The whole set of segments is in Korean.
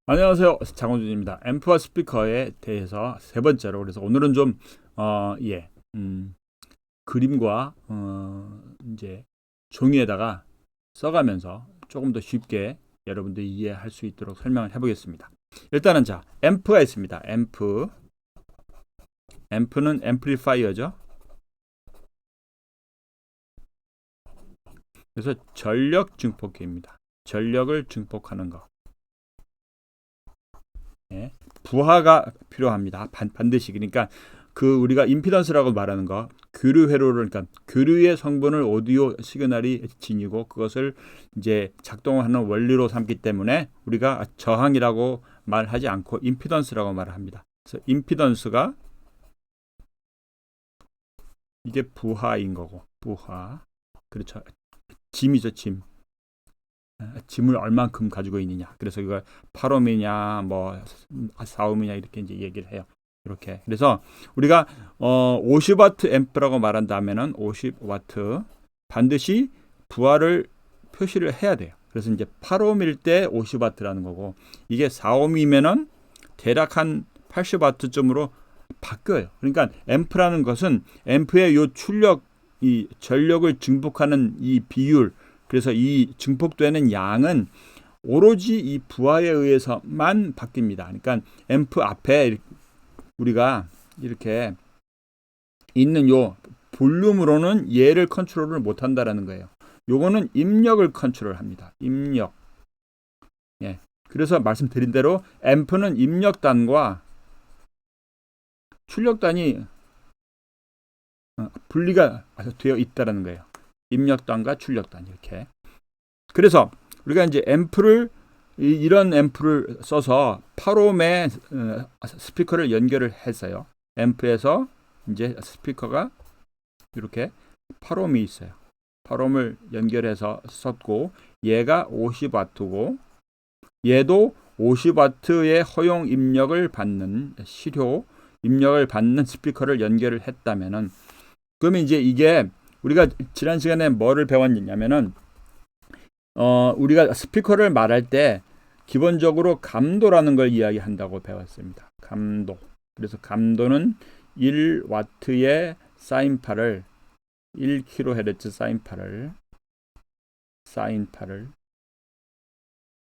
안녕하세요. 장원준입니다. 앰프와 스피커에 대해서 세 번째로, 그래서 오늘은 좀 그림과 이제 종이에다가 써가면서 조금 더 쉽게 여러분들이 이해할 수 있도록 설명을 해보겠습니다. 일단은 자, 앰프가 있습니다. 앰프는 앰플리파이어죠. 그래서 전력 증폭기입니다. 전력을 증폭하는 거. 예, 부하가 필요합니다. 반드시. 그러니까 우리가 임피던스라고 말하는 거, 교류 회로를, 그러니까 교류의 성분을 오디오 시그널이 지니고 그것을 이제 작동하는 원리로 삼기 때문에 우리가 저항이라고 말하지 않고 임피던스라고 말합니다. 그래서 임피던스가 이게 부하인 거고, 부하. 그렇죠. 짐이죠, 짐. 짐을 얼만큼 가지고 있느냐. 그래서 이걸 8옴이냐, 뭐 4옴이냐 이렇게 이제 얘기를 해요. 이렇게. 그래서 우리가 50와트 앰프라고 말한다면은 50와트 반드시 부하를 표시를 해야 돼요. 그래서 이제 8옴일 때 50와트라는 거고, 이게 4옴이면은 대략 한 80와트쯤으로 바뀌어요. 그러니까 앰프라는 것은 앰프의 요 출력, 이 전력을 증폭하는 이 비율, 그래서 이 증폭되는 양은 오로지 이 부하에 의해서만 바뀝니다. 그러니까 앰프 앞에 우리가 이렇게 있는 요 볼륨으로는 얘를 컨트롤을 못 한다라는 거예요. 요거는 입력을 컨트롤합니다. 입력. 예. 그래서 말씀드린 대로 앰프는 입력단과 출력단이 분리가 되어 있다라는 거예요. 입력단과 출력단 이렇게. 그래서 우리가 이제 이런 앰프를 써서 8옴에 스피커를 연결을 했어요. 앰프에서 이제 스피커가 이렇게 8옴이 있어요. 8옴을 연결해서 썼고, 얘가 50와트고 얘도 50와트의 허용 입력을 받는, 실효 입력을 받는 스피커를 연결을 했다면은, 그러면 이제 이게 우리가 지난 시간에 뭐를 배웠냐면은 우리가 스피커를 말할 때 기본적으로 감도라는 걸 이야기한다고 배웠습니다. 감도. 그래서 감도는 1와트의 사인파를 1kHz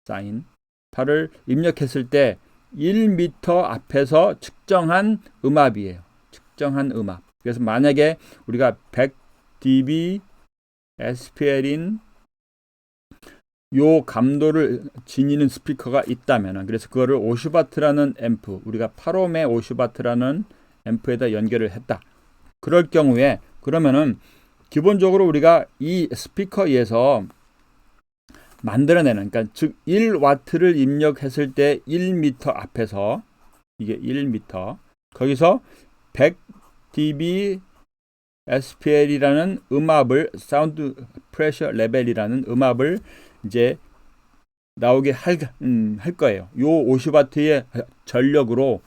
사인파를 입력했을 때 1m 앞에서 측정한 음압이에요. 측정한 음압. 그래서 만약에 우리가 100dB SPL인 요 감도를 지니는 스피커가 있다면, 그래서 그거를 50와트라는 앰프, 우리가 8옴의 50와트라는 앰프에다 연결을 했다. 그럴 경우에, 그러면은 기본적으로 우리가 이 스피커에서 만들어내는, 그러니까 즉 1와트를 입력했을 때 1m 앞에서, 이게 1m, 거기서 100dB SPL이라는 음압을, 사운드 프레셔 레벨이라는 음압을 이제 나오게 할 거예요. 요 50와트의 전력으로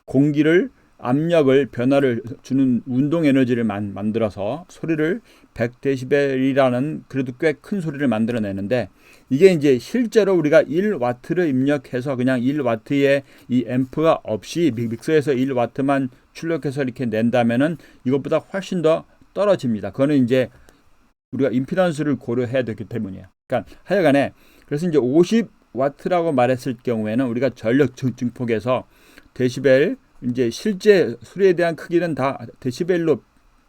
공기를, 압력을, 변화를 주는 운동 에너지를 만들어서 소리를 100dB이라는 그래도 꽤 큰 소리를 만들어내는데, 이게 이제 실제로 우리가 1와트를 입력해서 그냥 1와트의 이 앰프가 없이 믹서에서 1와트만 출력해서 이렇게 낸다면은 이것보다 훨씬 더 떨어집니다. 그거는 이제 우리가 임피던스를 고려해야 되기 때문이에요. 그러니까 하여간에, 그래서 이제 50와트라고 말했을 경우에는 우리가 전력 증폭에서 데시벨, 이제 실제 소리에 대한 크기는 다 데시벨로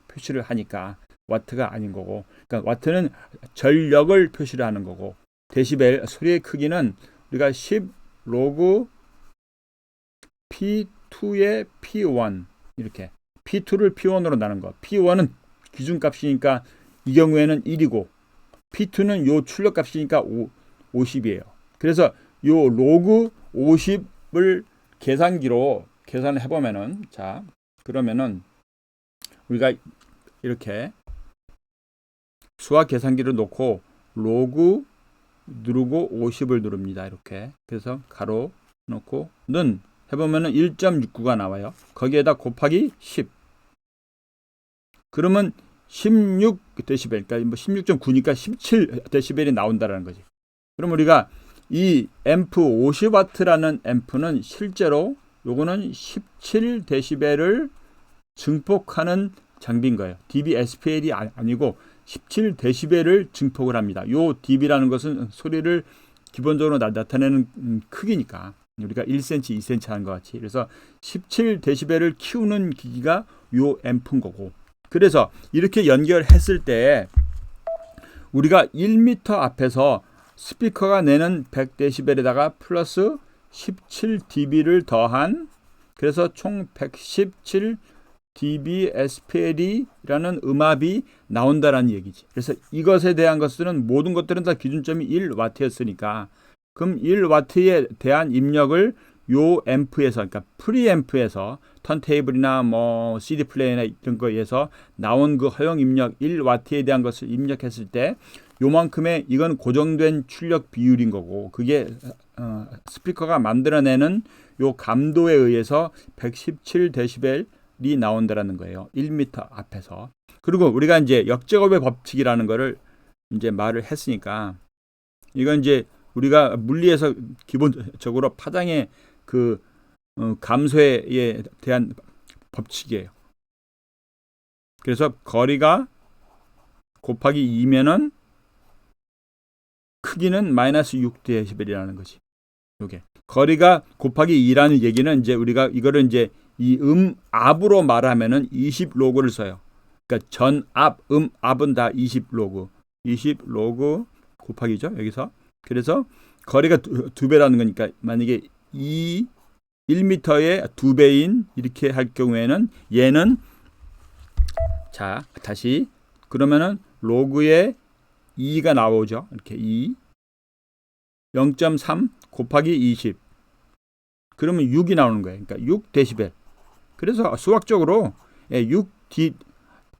표시를 하니까 와트가 아닌 거고, 그러니까 와트는 전력을 표시를 하는 거고, 데시벨, 소리의 크기는 우리가 10 로그 P2의 P1 이렇게, P2를 P1으로 나눈 거. P1은 기준값이니까 이 경우에는 1이고, P2는 요 출력값이니까 50이에요. 그래서 요 로그 50을 계산기로 계산을 해보면은, 자, 그러면은 우리가 이렇게 수학 계산기를 놓고 로그 누르고 50을 누릅니다. 이렇게. 그래서 가로 놓고 는 해보면은 1.69가 나와요. 거기에다 곱하기 10. 그러면 16dB, 그러니까 뭐 16.9니까 17dB이 나온다라는 거지. 그럼 우리가 이 앰프 50W라는 앰프는 실제로 요거는 17dB를 증폭하는 장비인 거예요. dB SPL이 아니고 17dB를 증폭을 합니다. 요 dB라는 것은 소리를 기본적으로 나타내는 크기니까 우리가 1cm, 2cm 하는 것 같이. 그래서 17dB를 키우는 기기가 요 앰프인 거고. 그래서 이렇게 연결했을 때 우리가 1m 앞에서 스피커가 내는 100dB에다가 플러스 17dB를 더한, 그래서 총 117dB SPL이라는 음압이 나온다라는 얘기지. 그래서 이것에 대한 것들은 모든 것들은 다 기준점이 1W였으니까 그럼 1W에 대한 입력을 요 앰프에서, 그러니까 프리앰프에서 턴테이블이나 뭐 CD 플레이나 이런 거에서 나온 그 허용 입력 1W에 대한 것을 입력했을 때 요만큼의, 이건 고정된 출력 비율인 거고, 그게 스피커가 만들어내는 요 감도에 의해서 117dB이 나온다라는 거예요. 1m 앞에서. 그리고 우리가 이제 역제곱의 법칙이라는 거를 이제 말을 했으니까, 이건 이제 우리가 물리에서 기본적으로 파장의 그 감소에 대한 법칙이에요. 그래서 거리가 곱하기 2면은 크기는 마이너스 6dB이라는 거지. 요게 거리가 곱하기 2라는 얘기는 이제 우리가 이거를 이제 이 압으로 말하면은 20로그를 써요. 그러니까 전압, 압은 다 20로그. 20로그 곱하기죠, 여기서. 그래서 거리가 두 배라는 거니까 만약에 1m의 2배인 이렇게 할 경우에는 얘는, 자, 다시 그러면은 로그에 2가 나오죠. 이렇게 0.3 곱하기 20. 그러면 6이 나오는 거예요. 그러니까 6dB. 그래서 수학적으로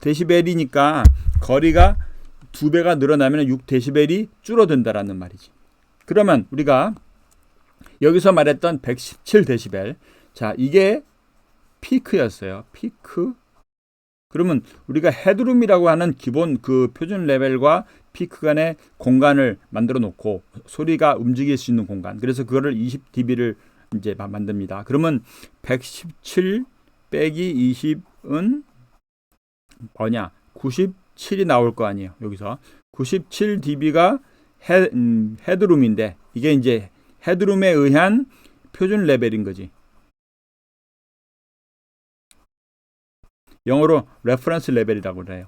6dB이니까 거리가 2배가 늘어나면 6dB이 줄어든다라는 말이지. 그러면 우리가 여기서 말했던 117dB. 자, 이게 피크였어요. 피크. 그러면 우리가 헤드룸이라고 하는 기본 그 표준 레벨과 피크 간의 공간을 만들어 놓고 소리가 움직일 수 있는 공간. 그래서 그거를 20dB를 이제 만듭니다. 그러면 117 빼기 20은 뭐냐? 97이 나올 거 아니에요. 여기서 97dB가 헤드룸인데 이게 이제 헤드룸에 의한 표준 레벨인 거지. 영어로 레퍼런스 레벨이라고 그래요.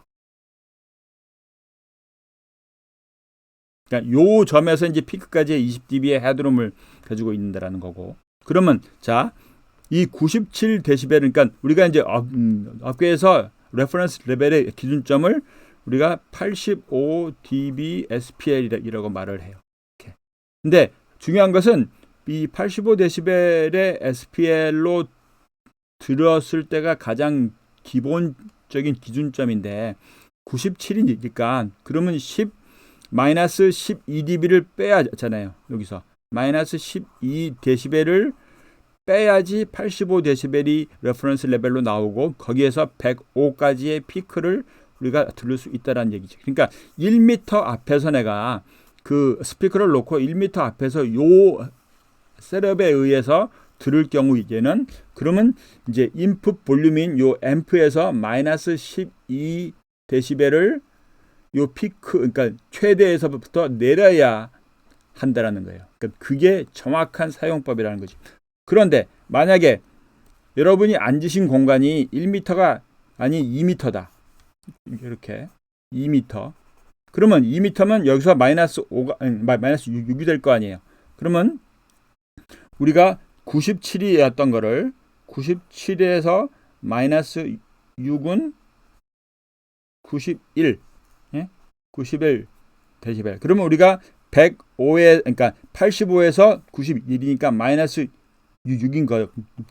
그러니까 요 점에서 이제 피크까지의 20dB의 헤드룸을 가지고 있는다라는 거고. 그러면 자, 이 97dB, 그러니까 우리가 이제 업계에서 레퍼런스 레벨의 기준점을 우리가 85dB SPL이라고 말을 해요. 이렇게. 근데 중요한 것은 이 85dB의 SPL로 들었을 때가 가장 기본적인 기준점인데 97이니까 그러면 마이너스 12dB를 빼야 하잖아요. 여기서 마이너스 12dB를 빼야지 85dB이 레퍼런스 레벨로 나오고 거기에서 105까지의 피크를 우리가 들을 수 있다는 얘기죠. 그러니까 1m 앞에서 내가 그 스피커를 놓고 1m 앞에서 요 셋업에 의해서 들을 경우에는 그러면 이제 인풋 볼륨인 요 앰프에서 마이너스 12dB를 요 피크, 그러니까 최대에서부터 내려야 한다라는 거예요. 그러니까 그게 정확한 사용법이라는 거죠. 그런데 만약에 여러분이 앉으신 공간이 1m가 아니 2m다. 이렇게 2m. 그러면 2m면 여기서 마이너스 6이 될 거 아니에요. 그러면 우리가 97이었던 거를 97에서 마이너스 6은 91. 91dB. 그러면 우리가 105에, 그러니까 85에서 91이니까 마이너스 6인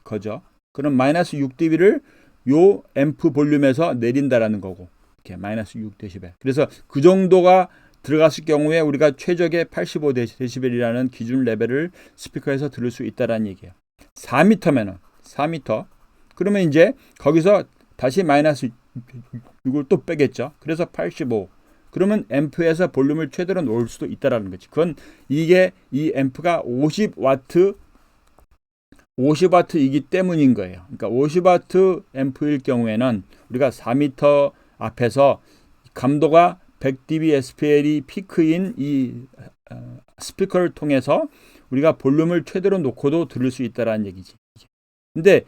거죠. 그럼 마이너스 6dB를 요 앰프 볼륨에서 내린다라는 거고, 이렇게 마이너스 6dB. 그래서 그 정도가 들어갔을 경우에 우리가 최적의 85dB이라는 기준 레벨을 스피커에서 들을 수 있다라는 얘기예요. 4m면은 4m. 그러면 이제 거기서 다시 마이너스 6을 또 빼겠죠. 그래서 85. 그러면 앰프에서 볼륨을 최대로 놓을 수도 있다라는 거지. 그건 이게 이 앰프가 50W이기 때문인 거예요. 그러니까 50W 앰프일 경우에는 우리가 4m 앞에서 감도가 100dB SPL이 피크인 이 스피커를 통해서 우리가 볼륨을 최대로 놓고도 들을 수 있다라는 얘기지. 근데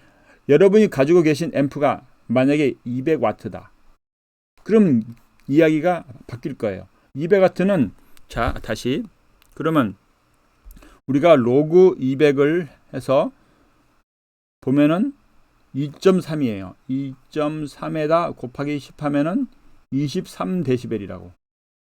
여러분이 가지고 계신 앰프가 만약에 200W다. 그럼 이야기가 바뀔 거예요. 200W는 자, 다시 그러면 우리가 로그 200을 해서 보면은 2.3이에요. 2.3에다 곱하기 10 하면은 23dB이라고.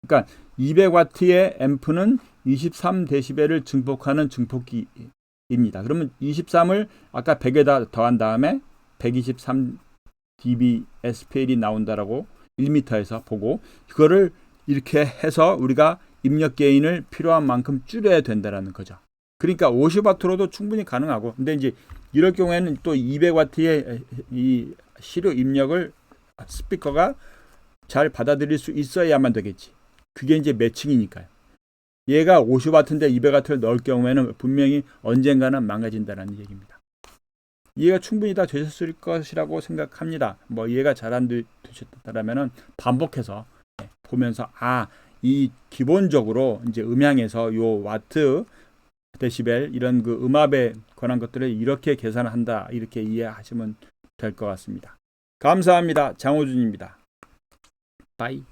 그러니까 200W의 앰프는 23dB를 증폭하는 증폭기입니다. 그러면 23을 아까 100에다 더한 다음에 123dB SPL이 나온다라고 1m에서 보고, 그거를 이렇게 해서 우리가 입력 게인을 필요한 만큼 줄여야 된다라는 거죠. 그러니까 50W로도 충분히 가능하고, 근데 이제 이럴 경우에는 또 200W의 이 시료 입력을 스피커가 잘 받아들일 수 있어야만 되겠지. 그게 이제 매칭이니까요. 얘가 50W인데 200W를 넣을 경우에는 분명히 언젠가는 망가진다는 얘기입니다. 이해가 충분히 다 되셨을 것이라고 생각합니다. 뭐 이해가 잘 안 되셨다라면은 반복해서 보면서 이 기본적으로 이제 음향에서 요 와트, 데시벨 이런 그 음압에 관한 것들을 이렇게 계산을 한다, 이렇게 이해하시면 될 것 같습니다. 감사합니다. 장호준입니다. 바이.